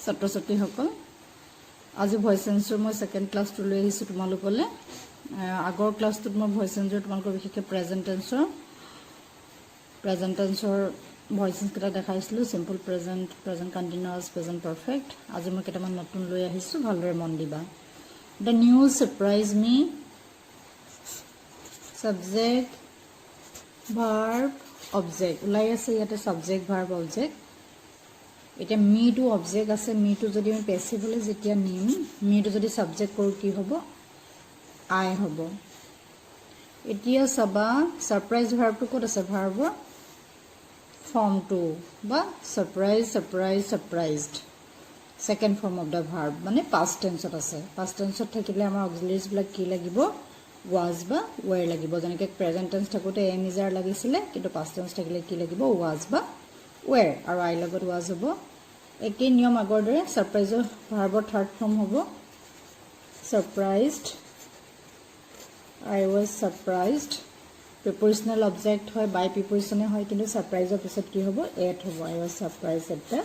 ছাত্ৰ ছাত্ৰীসকল আজি ভয়েস সেন্সৰ মই সেকেন্ড ক্লাসটো লৈ আহিছো তোমালোকলে আগৰ ক্লাসটোত মই ভয়েস সেন্সৰ তোমালোকৰ বিশেষকৈ প্ৰেজেন্ট টেন্সৰ ভয়েস সেন্স কেটা দেখাইছিলো simple present continuous present perfect আজি মই কেটামান নতুন লৈ আহিছো ভালদৰে মন দিবা The news surprised me subject verb object ওলাই আছে ইয়াতে subject verb object এটা me to object আছে me to যদি আমি পেসিভ হলে যেতিয়া নিম me to যদি subject কৰো কি হ'ব I হ'ব এতিয়া সবা সারপ্রাইজ verb to ক'ত আছে verb form 2 বা surprised second form of the verb মানে past tense আছে past tense থাকিলে আমাৰ auxiliaries বিলাক কি লাগিব was বা were লাগিব যেনেকৈ present tense থাকোতে am is are লাগিছিলে কিন্তু past tense থাকিলে কি লাগিব was বা were আৰু I লগত was হ'ব একে নিয়ম আগৰ দৰে surprise verb third form হ'ব surprised I was surprised prepositional object হয় by preposition হয় কিন্তু surprise ৰ পিছত কি হ'ব at হ'ব I was surprised at the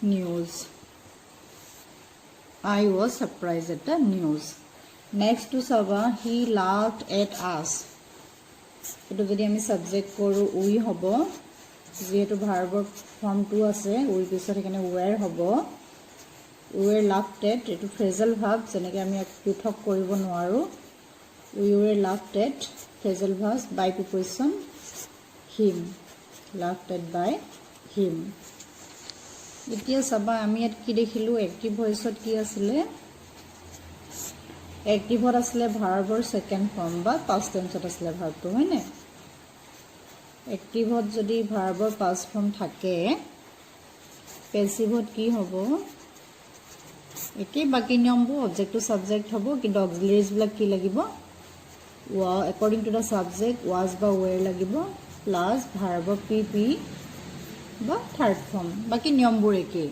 news I was surprised at the news next to Saba he laughed at us এটো যদি আমি সাবজেক্ট কৰো we হ'ব যেহেতু ভাৰ্বৰ ফর্ম 2 আছে we পিছত এখানে were হ'ব we were laughed at এটো ফ্রেজাল ভার্ব যেনেকৈ আমি পৃথক কৰিব নোৱাৰো we were laughed at phrasal verbs by preposition him laughed at by him এতিয়া সবা আমি ইয়াত কি দেখিলো এক্টিভ ভয়েসত কি আছিল এক্টিভত আছিল ভাৰ্বৰ সেকেন্ড ফৰ্ম বা পাস্ট টেন্সত আছিল ভাৰ্বটো হয়নে এক্টিভত যদি ভাৰ্বৰ পাস্ট ফৰ্ম থাকে পেসিভত কি হ'ব একে বাকি নিয়মবোৰ অবজেক্ট টু সাবজেক্ট হ'ব কিন্তু অক্সিলাৰিজ বিলাক কি লাগিব according to the subject was বা were লাগিব প্লাস ভাৰ্বৰ pp বা থাৰ্ড ফৰ্ম বাকি নিয়মবোৰ একে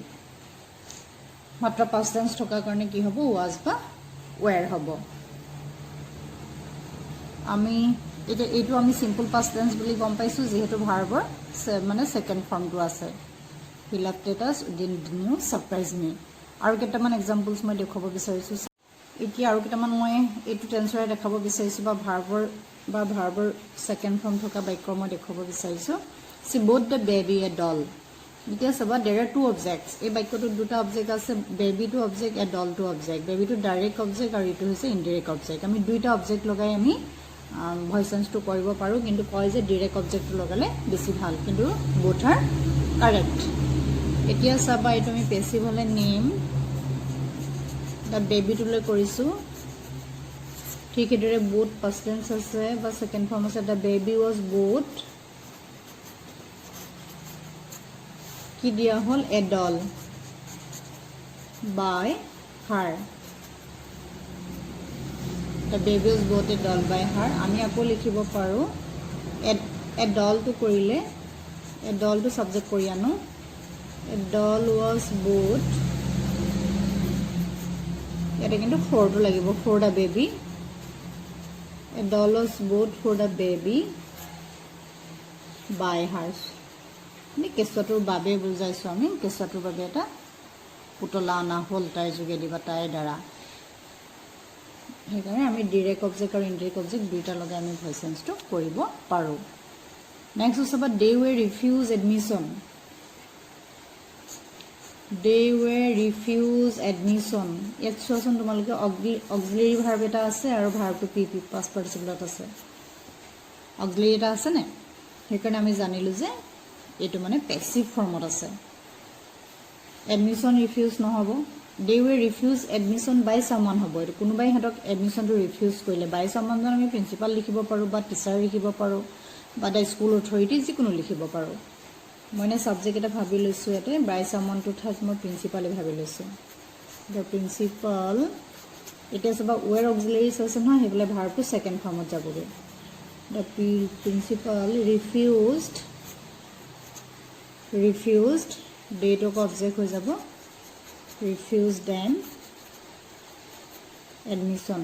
মাত্ৰ past tense থকা কাৰণে কি হ'ব was বা were হ'ব আমি এটা এইটো আমি সিম্পল past tense বুলি গম পাইছো যেহেতু ভাৰ্বৰ মানে সেকেন্ড ফর্মটো আছে he laughed at us didn't you surprise me আৰু কেইটামান এক্সাম্পলস মই দেখাব বিচাৰিছো এতিয়া আৰু কেইটামান মই এইটো টেন্সৰে দেখাব বিচাৰিছো বা ভাৰ্বৰ সেকেন্ড ফৰ্ম থকা বাক্য মই দেখাব বিচাৰিছো see both the baby a doll এতিয়া সবা there are two objects এই বাক্যটো দুটা অবজেক্ট আছে baby to object a doll to object baby to direct object আৰু ইটো হৈছে indirect object আমি দুইটা অবজেক্ট লগাই আমি ভয়েস সেন্স টু কৰিব পাৰো কিন্তু কয় যে ডাইৰেক্ট অবজেক্ট লগালে বেছি ভাল কিন্তু both are correct এতিয়া সবা এইটো আমি পেসিভ হলে নেম দা বেবি টু লৈ কৰিছো ঠিক এদৰে both past tense আছে বা সেকেন্ড ফর্ম আছে দা বেবি was both কি দিয়া হল a doll by her the baby was bought a doll by her আমি আকৌ লিখিব পাৰো a doll to কৰিলে a doll to subject কৰি আনো a doll was bought এটা কিন্তু for to লাগিব for the baby a doll was bought for the baby by her নি কেছটোৰ বাবে বুজাইছো আমি কেছটোৰ বাবে এটা পুতলা আনা হল তাই যোগেদি বা তাইৰ দ্বাৰা সেইকাৰণে আমি ডাইৰেক্ট অবজেক্ট আৰু ইনডাইৰেক্ট অবজেক্ট দুইটা লগাই আমি ভয়েস সেন্সটো কৰিব পাৰো নেক্সট হৈছে বা they were refused admission ইয়াত চোৱাচোন তোমালোকে অক্সিলাৰি ভাৰ্ব এটা আছে আৰু ভাৰ্বটো pp পাষ্ট পাৰ্টিচিপলত আছে অক্সিলাৰি এটা আছে নে সেইকাৰণে আমি জানিলো যে এইটো মানে পেসিভ ফৰ্মত আছে এডমিশন ৰিফিউজ নহব they were refused admission by someone হ'ব এটো কোনোবাই হেতক এডমিশন টু ৰিফিউজ কৰিলে by someone জন আমি প্ৰিন্সিপাল লিখিব পাৰো বা টিচাৰ লিখিব পাৰো বা দা স্কুল অথৰিটি যিকোনো লিখিব পাৰো মইনে সাবজেক্ট এটা ভাবি লৈছো এতে by someone টু ঠাইত মই প্ৰিন্সিপাল ভাবি লৈছো the principal এটা সবা were auxiliaries আছে নহয় হেবলে ভাৰ্বটো সেকেন্ড ফর্মত যাবগে the principal refused date of object হৈ যাব refused them admission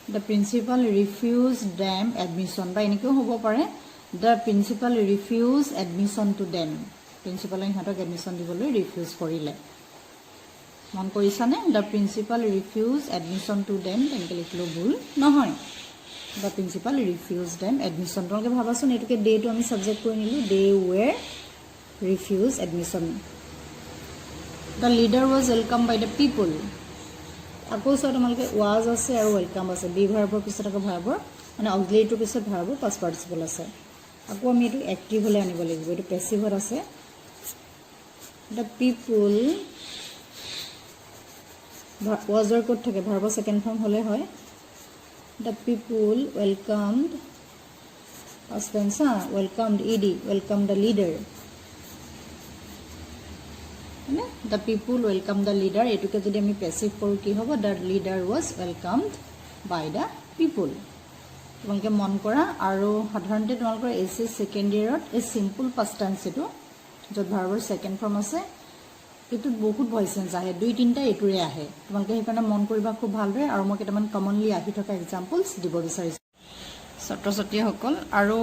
the principal refused them admission বা এনেকৈ হ'ব পাৰে the principal refuse admission to them প্ৰিন্সিপালে সিহঁতক এডমিশ্যন দিবলৈ ৰিফিউজ কৰিলে মন কৰিছানে the principal refuse admission to them তেনেকৈ লিখিলেও ভুল নহয় the principal refuse them admission তোমালোকে ভাবাচোন এইটোকে ডেটো আমি ছাবজেক্ট কৰি নিলোঁ they were refuse admission the leader was welcome by the people আকৌ চোৱা তোমালোকে ৱাজ আছে আৰু ৱেলকাম আছে বি ভাৰ্বৰ পিছত আকৌ ভাৰ্বৰ মানে অক্সিলেৰীটোৰ পিছত ভাৰ্বৰ পাষ্ট পাৰ্টিচিপল আছে আকৌ আমি এইটো এক্টিভ হ'লে আনিব লাগিব এইটো পেছিভত আছে দ্য পিপুল ৱাজৰ ক'ত থাকে ভাৰ্বৰ ছেকেণ্ড ফৰ্ম হ'লে হয় the people welcomed past tense welcomed ED welcome the leader হয়নে the people welcome the leader এইটোকে যদি আমি পেছিভ কৰোঁ কি হ'ব the leader was welcomed by the people তোমালোকে মন কৰা আৰু সাধাৰণতে তোমালোকৰ এছ এছ ছেকেণ্ড ইয়েৰত এই চিম্পুল পাষ্ট টেন্স এইটো য'ত ভাৰ্বৰ ছেকেণ্ড ফৰ্ম আছে এইটোত বহুত ভইচ চেঞ্জ আহে 2-3টা এইটোৰে আহে তোমালোকে সেইকাৰণে মন কৰিবা খুব ভালদৰে আৰু মই কেইটামান কমনলি আহি থকা এক্সাম্পলছ দিব বিচাৰিছোঁ ছাত্ৰ ছাত্ৰীসকল আৰু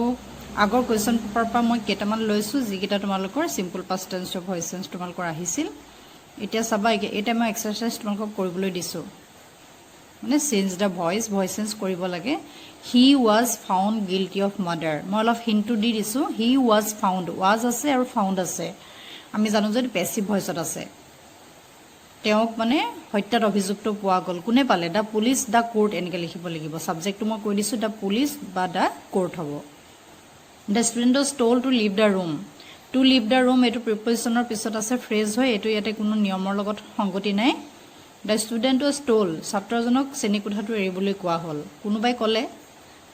আগৰ কুৱেশ্যন পেপাৰৰ পৰা মই কেইটামান লৈছোঁ যিকেইটা তোমালোকৰ চিম্পুল পাষ্ট টেন্সৰ ভইচ চেঞ্জ তোমালোকৰ আহিছিল এতিয়া চাবা এইটা মই এক্সাৰচাইজ তোমালোকক কৰিবলৈ দিছোঁ মানে চেঞ্জ দ্য ভইচ চেঞ্জ কৰিব লাগে he was found guilty of murder মই অলপ হিণ্টটো দি দিছোঁ হি ৱাজ ফাউণ্ড ৱাজ আছে আৰু ফাউণ্ড আছে আমি জানো যে পেছিভ ভইচত আছে তেওঁক মানে হত্যাত অভিযুক্ত পোৱা গ'ল কোনে পালে দ্য পুলিচ দ্য কোৰ্ট এনেকৈ লিখিব লাগিব ছাবজেক্টটো মই কৈ দিছোঁ দ্য পুলিচ বা দ্য কোৰ্ট হ'ব the student was told to leave the room to leave the room এইটো প্ৰিপজিশ্যনৰ পিছত আছে ফ্ৰেজ হয় এইটো ইয়াতে কোনো নিয়মৰ লগত সংগতি নাই দ্য ষ্টুডেণ্ট ৱাজ ট'ল্ড ছাত্ৰজনক শ্ৰেণীকোঠাটো এৰিবলৈ কোৱা হ'ল কোনোবাই ক'লে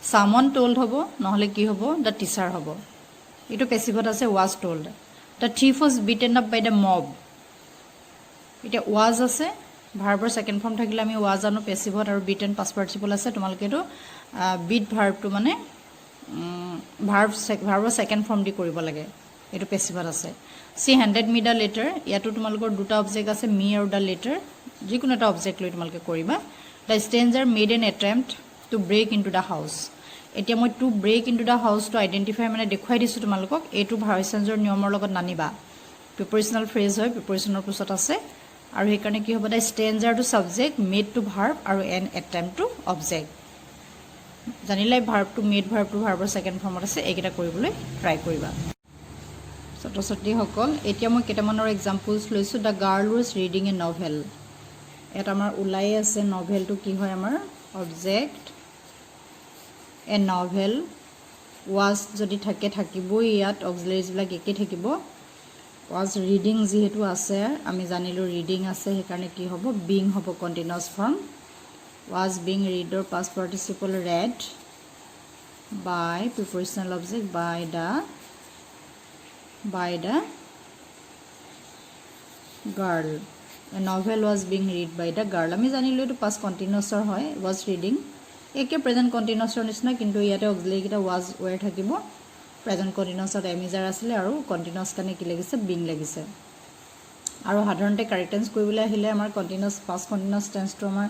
ছামন ট'ল্ড হ'ব নহ'লে কি হ'ব দ্য টিচাৰ হ'ব এইটো পেছিভত আছে was told the thief was beaten up by the mob এতিয়া ৱাজ আছে ভাৰ্বৰ ছেকেণ্ড ফৰ্ম থাকিলে আমি ৱাজ আনো পেছিভত আৰু বিটেন পাষ্ট পাৰ্টিচিপল আছে তোমালোকে এইটো বিট ভাৰ্বটো মানে ভাৰ্বৰ ছেকেণ্ড ফৰ্ম দি কৰিব লাগে এইটো পেছিভত আছে C handed me the letter ইয়াতো তোমালোকৰ দুটা অবজেক্ট আছে মি আৰু দ্য লেটাৰ যিকোনো এটা অবজেক্ট লৈ তোমালোকে কৰিবা the stranger made an attempt to break in to the house এতিয়া মই to break in to the হাউচটো আইডেণ্টিফাই মানে দেখুৱাই দিছোঁ তোমালোকক এইটো ভইচ চেঞ্জৰ নিয়মৰ লগত নানিবা প্ৰিপজিশ্যনেল ফ্ৰেজ হয় প্ৰিপজিশ্যনৰ পিছত আছে আৰু সেইকাৰণে কি হ'ব দ্য ষ্ট্ৰেঞ্জাৰটো ছাবজেক্ট মেড টু ভাৰ্ব আৰু এন এটেম্প্ট টু অবজেক্ট জানিলাই ভাৰ্বটো মেড ভাৰ্বটো ভাৰ্বৰ ছেকেণ্ড ফৰ্মত আছে এইকেইটা কৰিবলৈ ট্ৰাই কৰিবা ছাত্ৰ ছাত্ৰীসকল এতিয়া মই কেইটামানৰ এক্সাম্পলছ লৈছোঁ the girl was reading a novel ইয়াত আমাৰ ওলাই আছে নভেলটো কি হয় আমাৰ অবজেক্ট এ নভেল ৱাজ যদি থাকিবই ইয়াত অক্সিলেৰিজবিলাক একেই থাকিব ৱাজ ৰিডিং যিহেতু আছে আমি জানিলোঁ ৰিডিং আছে সেইকাৰণে কি হ'ব বিং হ'ব কণ্টিনিউৱাছ ফৰ্ম ৱাজ বিং ৰিডৰ past participle read by prepositional object by the girl a novel was being read by the girl আমি জানিলোঁ এইটো পাষ্ট কণ্টিনিউৱাছৰ হয় ৱাজ ৰিডিং একে প্ৰেজেণ্ট কণ্টিনিউৱাছৰ নিচিনা কিন্তু ইয়াতে অক্সিলেৰীকেইটা ৱাজ ৱেৰ থাকিব প্ৰেজেণ্ট কণ্টিনিউৱাছত এমিজাৰ আছিলে আৰু কণ্টিনিউৱাছ কাৰণে কি লাগিছে বিং লাগিছে আৰু সাধাৰণতে কাৰেক্ট টেন্স কৰিবলৈ আহিলে আমাৰ কণ্টিনিউৱাছ পাষ্ট কণ্টিনিউৱাছ টেন্সটো আমাৰ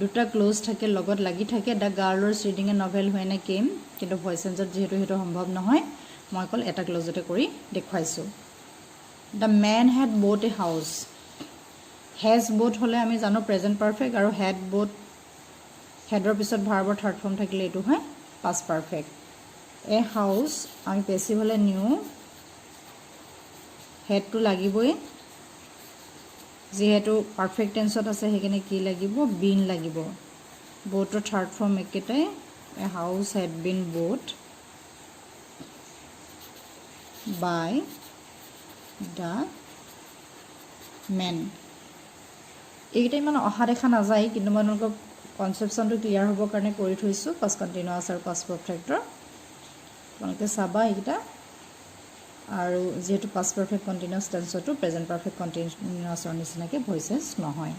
দুটা ক্ল'জ থাকে লগত লাগি থাকে the girl was reading a novel when a came কিন্তু ভইচ চেঞ্জত যিহেতু সেইটো সম্ভৱ নহয় মই অকল এটা ক্ল'জতে কৰি দেখুৱাইছোঁ the men had bought a house has bought হ'লে আমি জানো প্ৰেজেণ্ট পাৰফেক্ট আৰু হেড ব'ট হেডৰ পিছত ভাৰ্বৰ থাৰ্ড ফৰ্ম থাকিলে এইটো হয় পাষ্ট পাৰফেক্ট এ হাউচ আমি পেছিভ হ'লে নিউ হেডটো লাগিবই যিহেতু পাৰফেক্ট টেন্সত আছে সেইকাৰণে কি লাগিব বিন লাগিব ব'টৰ থাৰ্ড ফৰ্ম একেটাই a house had been bought by the men এইকেইটা ইমান অহা দেখা নাযায় কিন্তু মই আপোনালোকক কনচেপশ্যনটো ক্লিয়াৰ হ'বৰ কাৰণে কৰি থৈছোঁ পাষ্ট কণ্টিনিউৱাছ আৰু পাষ্ট পাৰফেক্টৰ তোমালোকে চাবা এইকেইটা আৰু যিহেতু পাষ্ট পাৰফেক্ট কণ্টিনিউৱাছ টেন্সতো প্ৰেজেণ্ট পাৰফেক্ট কণ্টিনিউৱাছৰ নিচিনাকৈ ভইচেছ নহয়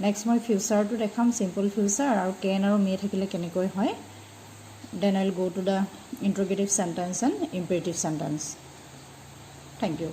নেক্সট মই ফিউচাৰটো দেখাম চিম্পল ফিউচাৰ আৰু কেন আৰু মে থাকিলে কেনেকৈ হয় then I will go to the interrogative sentence and imperative sentence thank U